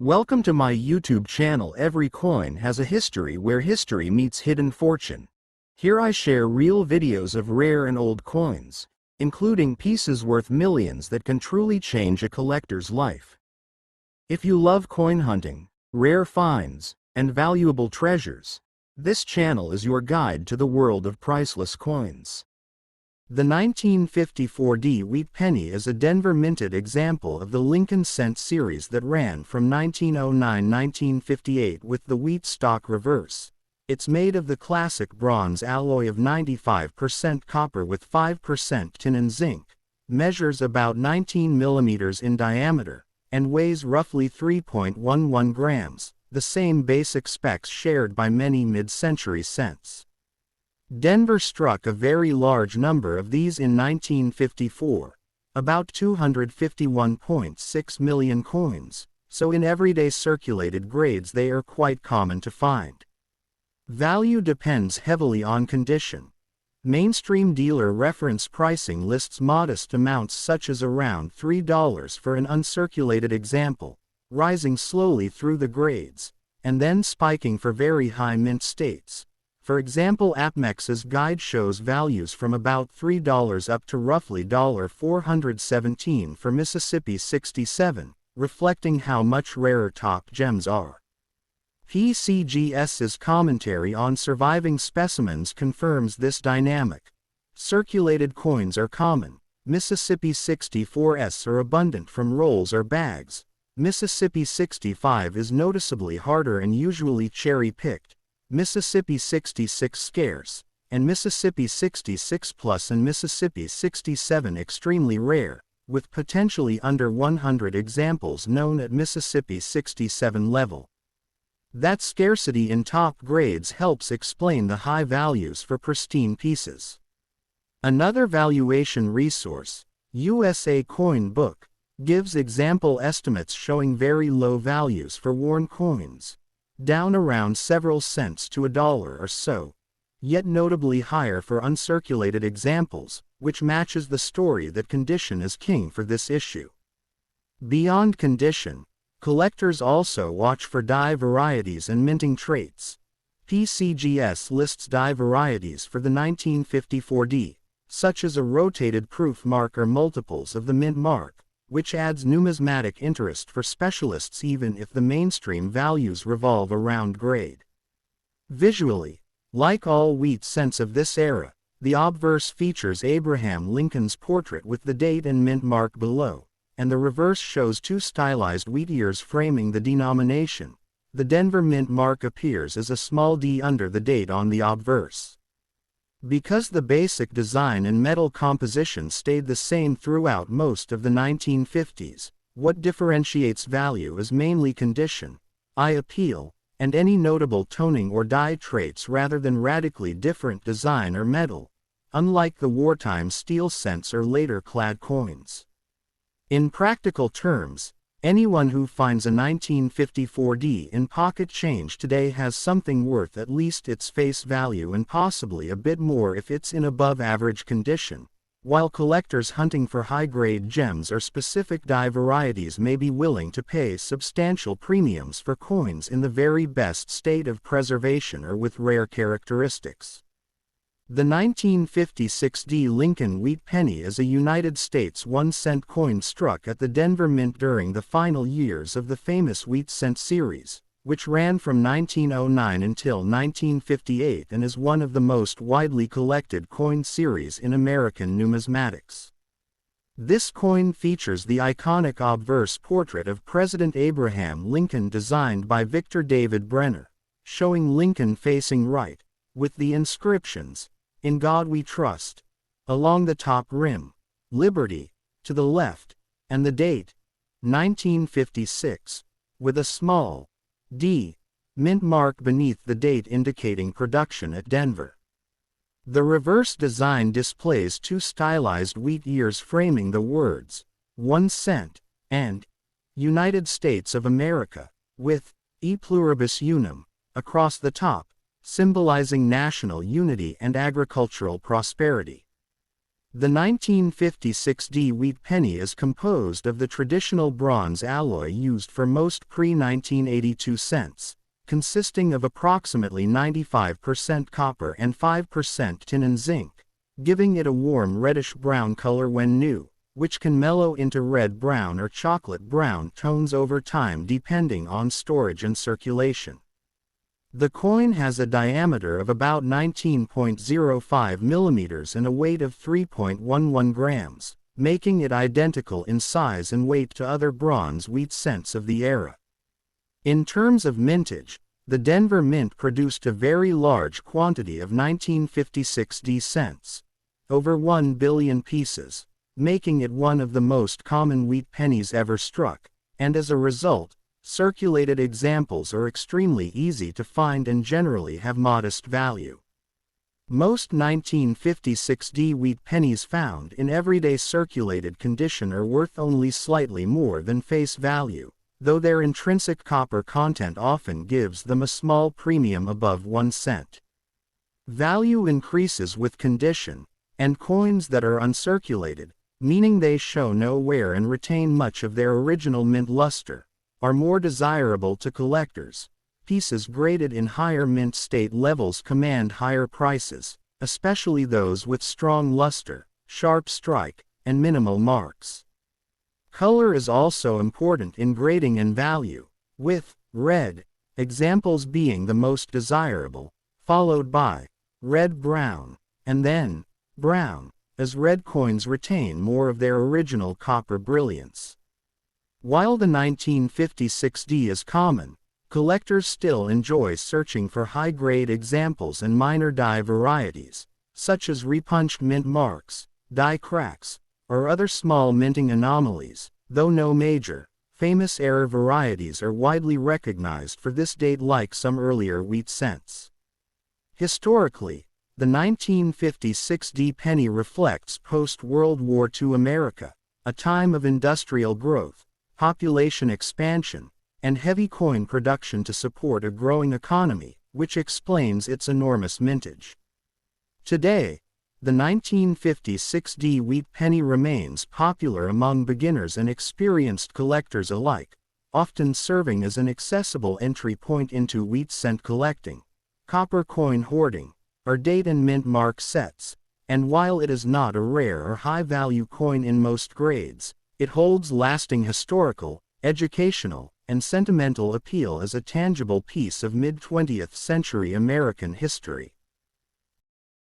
Welcome to my YouTube channel. Every coin has a history where history meets hidden fortune. Here I share real videos of rare and old coins, including pieces worth millions that can truly change a collector's life. If you love coin hunting, rare finds, and valuable treasures, this channel is your guide to the world of priceless coins. The 1954 wheat penny is a Denver minted example of the Lincoln cent series that ran from 1909-1958 with the wheat stock reverse. It's made of the classic bronze alloy of 95% copper with 5% tin and zinc, measures about 19 millimeters in diameter, and weighs roughly 3.11 grams, the same basic specs shared by many mid-century cents. Denver struck a very large number of these in 1954, about 251.6 million coins, so in everyday circulated grades they are quite common to find. Value depends heavily on condition. Mainstream dealer reference pricing lists modest amounts such as around $3 for an uncirculated example, rising slowly through the grades, and then spiking for very high mint states. For example, APMEX's guide shows values from about $3 up to roughly $417 for Mississippi 67, reflecting how much rarer top gems are. PCGS's commentary on surviving specimens confirms this dynamic. Circulated coins are common. Mississippi 64s are abundant from rolls or bags. Mississippi 65 is noticeably harder and usually cherry-picked. Mississippi 66 scarce, and Mississippi 66 plus and Mississippi 67 extremely rare, with potentially under 100 examples known at Mississippi 67 level. That scarcity in top grades helps explain the high values for pristine pieces. Another valuation resource, USA Coin Book, gives example estimates showing very low values for worn coins, down around several cents to $1 or so, yet notably higher for uncirculated examples, which matches the story that condition is king for this issue. Beyond condition, collectors also watch for die varieties and minting traits. PCGS lists die varieties for the 1954 such as a rotated proof mark or multiples of the mint mark, which adds numismatic interest for specialists even if the mainstream values revolve around grade. Visually, like all wheat cents of this era, the obverse features Abraham Lincoln's portrait with the date and mint mark below, and the reverse shows two stylized wheat ears framing the denomination. The Denver mint mark appears as a small d under the date on the obverse. Because the basic design and metal composition stayed the same throughout most of the 1950s, what differentiates value is mainly condition, eye appeal, and any notable toning or die traits rather than radically different design or metal, unlike the wartime steel cents or later clad coins. In practical terms, anyone who finds a 1954 in pocket change today has something worth at least its face value and possibly a bit more if it's in above-average condition, while collectors hunting for high-grade gems or specific die varieties may be willing to pay substantial premiums for coins in the very best state of preservation or with rare characteristics. The 1956 Lincoln wheat penny is a United States 1-cent coin struck at the Denver Mint during the final years of the famous wheat cent series, which ran from 1909 until 1958 and is one of the most widely collected coin series in American numismatics. This coin features the iconic obverse portrait of President Abraham Lincoln designed by Victor David Brenner, showing Lincoln facing right, with the inscriptions, "In God We Trust," along the top rim, "Liberty," to the left, and the date, 1956, with a small d mint mark beneath the date indicating production at Denver. The reverse design displays two stylized wheat ears framing the words, 1 cent, and United States of America, with E pluribus unum across the top, symbolizing national unity and agricultural prosperity. The 1956D wheat penny is composed of the traditional bronze alloy used for most pre-1982 cents, consisting of approximately 95% copper and 5% tin and zinc, giving it a warm reddish-brown color when new, which can mellow into red-brown or chocolate-brown tones over time depending on storage and circulation. The coin has a diameter of about 19.05 millimeters and a weight of 3.11 grams, making it identical in size and weight to other bronze wheat cents of the era. In terms of mintage, the Denver Mint produced a very large quantity of 1956D cents, over 1 billion pieces, making it one of the most common wheat pennies ever struck, and as a result, circulated examples are extremely easy to find and generally have modest value. Most 1956D wheat pennies found in everyday circulated condition are worth only slightly more than face value, though their intrinsic copper content often gives them a small premium above 1 cent. Value increases with condition, and coins that are uncirculated, meaning they show no wear and retain much of their original mint luster, are more desirable to collectors. Pieces graded in higher mint state levels command higher prices, especially those with strong luster, sharp strike, and minimal marks. Color is also important in grading and value, with red examples being the most desirable, followed by red-brown, and then brown, as red coins retain more of their original copper brilliance. While the 1956D is common, collectors still enjoy searching for high-grade examples and minor die varieties, such as repunched mint marks, die cracks, or other small minting anomalies, though no major, famous error varieties are widely recognized for this date like some earlier wheat cents. Historically, the 1956D penny reflects post-World War II America, a time of industrial growth, population expansion, and heavy coin production to support a growing economy, which explains its enormous mintage. Today, the 1956D wheat penny remains popular among beginners and experienced collectors alike, often serving as an accessible entry point into wheat cent collecting, copper coin hoarding, or date and mint mark sets, and while it is not a rare or high-value coin in most grades, it holds lasting historical, educational, and sentimental appeal as a tangible piece of mid-20th century American history.